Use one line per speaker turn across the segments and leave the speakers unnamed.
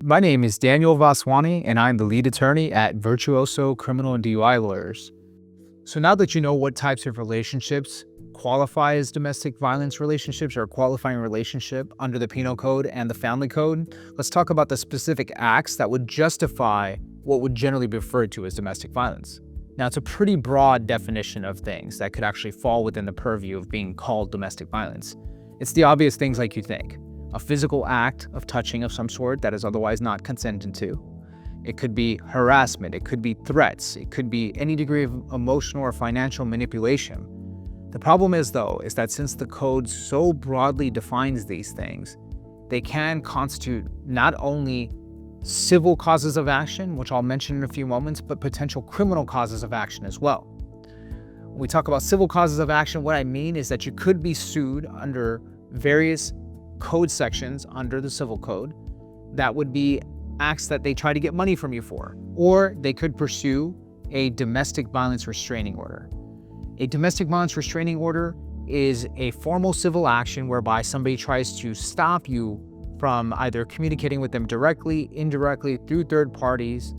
My name is Daniel Vaswani, and I'm the lead attorney at Virtuoso Criminal and DUI Lawyers. So now that you know what types of relationships qualify as domestic violence relationships or a qualifying relationship under the Penal Code and the Family Code, let's talk about the specific acts that would justify what would generally be referred to as domestic violence. Now, it's a pretty broad definition of things that could actually fall within the purview of being called domestic violence. It's the obvious things like you think. A physical act of touching of some sort that is otherwise not consented to. It could be harassment, it could be threats, it could be any degree of emotional or financial manipulation. The problem is that since the code so broadly defines these things, they can constitute not only civil causes of action, which I'll mention in a few moments, but potential criminal causes of action as well. When we talk about civil causes of action, what I mean is that you could be sued under various code sections under the Civil Code that would be acts that they try to get money from you for, or they could pursue a domestic violence restraining order. A domestic violence restraining order is a formal civil action whereby somebody tries to stop you from either communicating with them directly, indirectly, through third parties,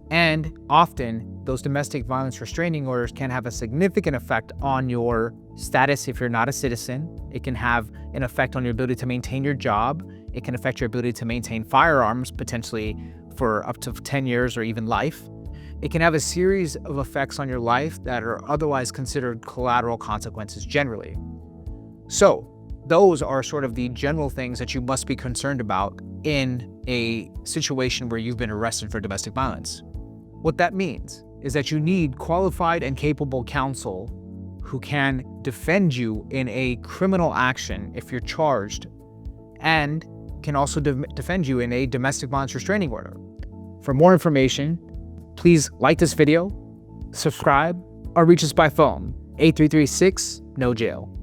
and often those domestic violence restraining orders can have a significant effect on your status if you're not a citizen. It can have an effect on your ability to maintain your job. It can affect your ability to maintain firearms, potentially for up to 10 years or even life. It can have a series of effects on your life that are otherwise considered collateral consequences generally. So those are sort of the general things that you must be concerned about in a situation where you've been arrested for domestic violence. What that means is that you need qualified and capable counsel who can defend you in a criminal action if you're charged, and can also defend you in a domestic violence restraining order. For more information, please like this video, subscribe, or reach us by phone, 8336 no jail.